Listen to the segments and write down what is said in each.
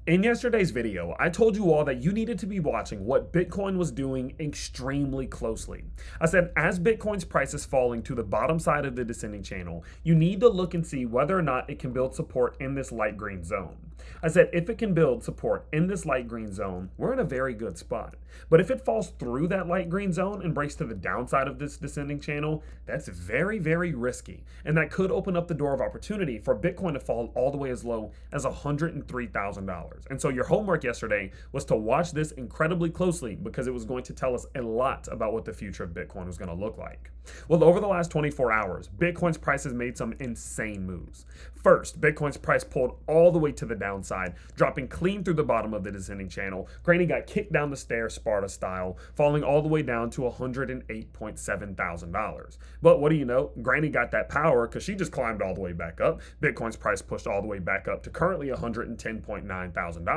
In yesterday's video, I told you all that you needed to be watching what Bitcoin was doing extremely closely. I said, as Bitcoin's price is falling to the bottom side of the descending channel, you need to look and see whether or not it can build support in this light green zone. I said, if it can build support in this light green zone, we're in a very good spot. But if it falls through that light green zone and breaks to the downside of this descending channel, that's very, very risky. And that could open up the door of opportunity for Bitcoin to fall all the way as low as $103,000. And so your homework yesterday was to watch this incredibly closely because it was going to tell us a lot about what the future of Bitcoin was going to look like. Well, over the last 24 hours, Bitcoin's price has made some insane moves. First, Bitcoin's price pulled all the way to the downside, dropping clean through the bottom of the descending channel. Granny got kicked down the stairs Sparta style, falling all the way down to $108.7 thousand. But what do you know? Granny got that power because she just climbed all the way back up. Bitcoin's price pushed all the way back up to currently $110.9 thousand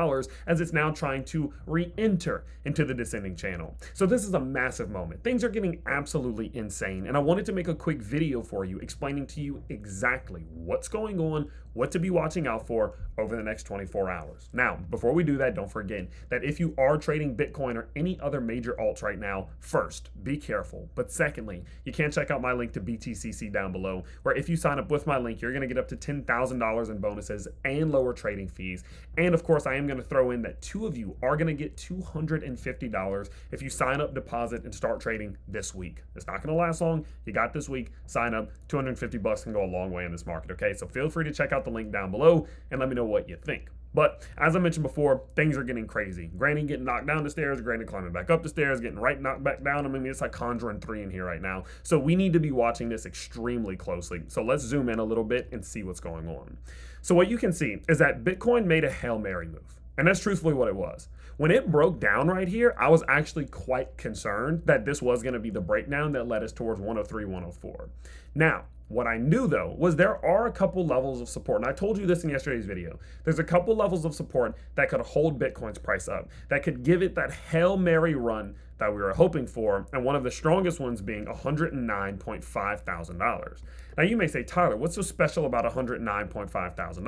as it's now trying to re-enter into the descending channel. So this is a massive moment. Things are getting absolutely insane, and I wanted to make a quick video for you explaining to you exactly what's going on, what to be watching out for over the next 24 hours. Now, before we do that, don't forget that if you are trading Bitcoin or any other major alts right now, first, be careful. But secondly, you can check out my link to BTCC down below, where if you sign up with my link, you're going to get up to $10,000 in bonuses and lower trading fees. And of course, I am going to throw in that two of you are going to get $250 if you sign up, deposit, and start trading this week. It's not going to last long. You got this week. Sign up. $250 can go a long way in this market, okay? So feel free to check out the link down below and let me know what you think. But as I mentioned before, things are getting crazy. Granny getting knocked down the stairs, Granny climbing back up the stairs, getting right knocked back down. I mean, it's like Conjuring 3 in here right now. So we need to be watching this extremely closely. So let's zoom in a little bit and see what's going on. So what you can see is that Bitcoin made a Hail Mary move. And that's truthfully what it was. When it broke down right here, I was actually quite concerned that this was going to be the breakdown that led us towards 103, 104. Now, what I knew though was there are a couple levels of support, and I told you this in yesterday's video. There's a couple levels of support that could hold Bitcoin's price up, that could give it that Hail Mary run that we were hoping for, and one of the strongest ones being $109.5 thousand. Now you may say, Tyler, what's so special about $109.5 thousand,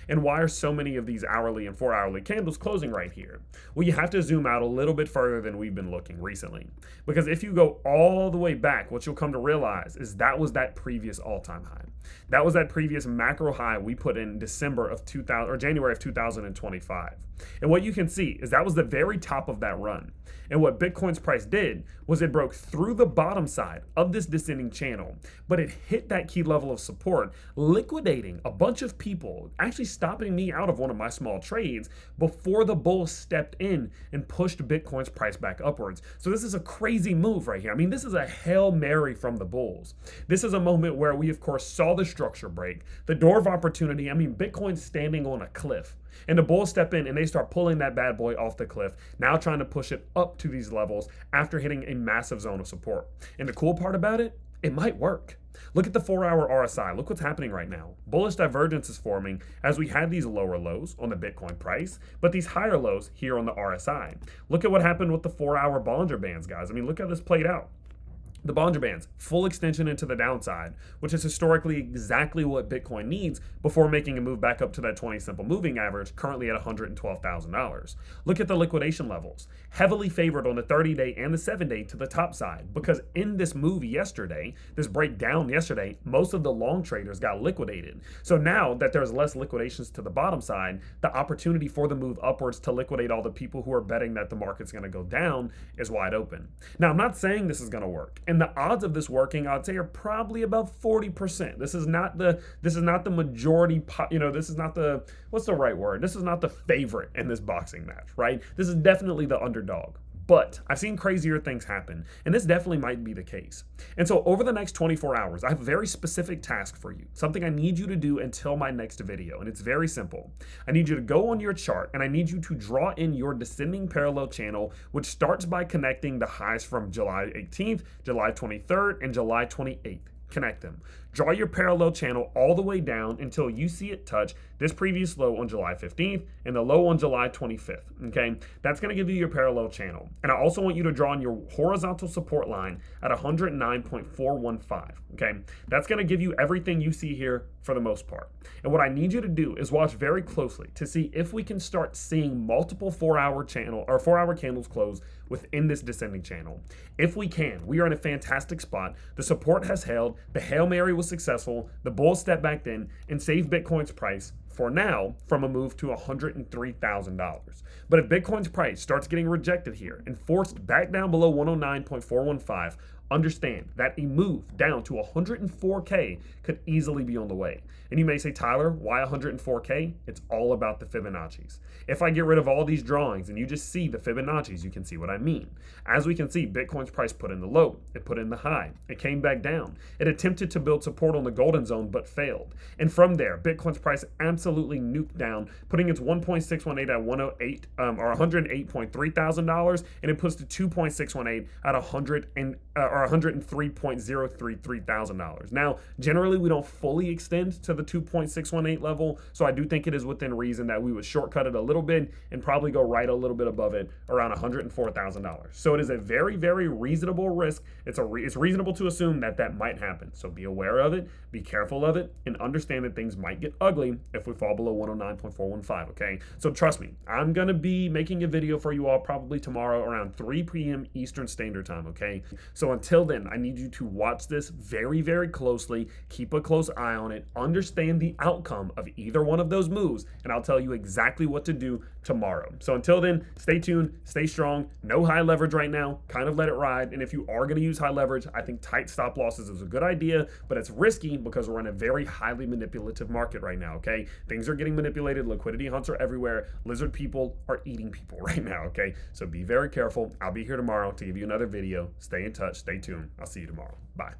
and why are so many of these hourly and 4-hourly candles closing right here? Well, you have to zoom out a little bit further than we've been looking recently, because if you go all the way back, what you'll come to realize is that was that previous all-time high. That was that previous macro high we put in December of 2000 or January of 2025. And what you can see is that was the very top of that run. And what Bitcoin's price did was it broke through the bottom side of this descending channel, but it hit that key level of support, liquidating a bunch of people, actually stopping me out of one of my small trades before the bull stepped in and pushed Bitcoin's price back upwards. So this is a crazy move right here. I mean, this is a Hail Mary from the bulls. This is a moment where we, of course, saw the structure break, the door of opportunity. I mean, Bitcoin's standing on a cliff. And the bulls step in and they start pulling that bad boy off the cliff, now trying to push it up to these levels after hitting a massive zone of support. And the cool part about it, it might work. Look at the 4-hour RSI. Look what's happening right now. Bullish divergence is forming as we had these lower lows on the Bitcoin price, but these higher lows here on the RSI. Look at what happened with the 4-hour Bollinger Bands, guys. I mean, look how this played out. The Bollinger Bands, full extension into the downside, which is historically exactly what Bitcoin needs before making a move back up to that 20 simple moving average, currently at $112,000. Look at the liquidation levels, heavily favored on the 30-day and the 7-day to the top side, because in this move yesterday, this breakdown yesterday, most of the long traders got liquidated. So now that there's less liquidations to the bottom side, the opportunity for the move upwards to liquidate all the people who are betting that the market's going to go down is wide open. Now, I'm not saying this is going to work. And the odds of this working, I'd say, are probably about 40%. This is not the majority, this is not the, what's the right word? This is not the favorite in this boxing match, right? This is definitely the underdog. But I've seen crazier things happen, and this definitely might be the case. And so over the next 24 hours, I have a very specific task for you, something I need you to do until my next video, and it's very simple. I need you to go on your chart, and I need you to draw in your descending parallel channel, which starts by connecting the highs from July 18th, July 23rd, and July 28th. Connect them. Draw your parallel channel all the way down until you see it touch this previous low on July 15th and the low on July 25th, okay? That's gonna give you your parallel channel. And I also want you to draw on your horizontal support line at 109.415, okay? That's gonna give you everything you see here for the most part. And what I need you to do is watch very closely to see if we can start seeing multiple 4-hour candles close within this descending channel. If we can, we are in a fantastic spot. The support has held, the Hail Mary was successful, the bulls stepped back in and saved Bitcoin's price for now from a move to $103,000. But if Bitcoin's price starts getting rejected here and forced back down below 109.415, understand that a move down to 104K could easily be on the way. And you may say, Tyler, why 104K? It's all about the Fibonacci's. If I get rid of all these drawings and you just see the Fibonacci's, you can see what I mean. As we can see, Bitcoin's price put in the low, it put in the high, it came back down. It attempted to build support on the golden zone, but failed. And from there, Bitcoin's price absolutely nuked down, putting its 1.618 at 108 or $108.3 thousand, and it puts the 2.618 at $103.033 thousand. Now, generally, we don't fully extend to the 2.618 level, so I do think it is within reason that we would shortcut it a little bit and probably go right a little bit above it around $104,000. So it is a very, very reasonable risk. It's reasonable to assume that that might happen. So be aware of it, be careful of it, and understand that things might get ugly if we fall below 109.415, okay? So trust me, I'm gonna be making a video for you all probably tomorrow around 3 p.m. Eastern Standard Time, okay? So until then, I need you to watch this very, very closely, keep a close eye on it, understand the outcome of either one of those moves, and I'll tell you exactly what to do tomorrow. So until then, stay tuned, stay strong, no high leverage right now, kind of let it ride, and if you are gonna use high leverage, I think tight stop losses is a good idea, but it's risky because we're in a very highly manipulative market right now, okay? Things are getting manipulated, liquidity hunts are everywhere, lizard people are eating people right now, okay? So be very careful. I'll be here tomorrow to give you another video. Stay in touch, stay tuned. I'll see you tomorrow. Bye.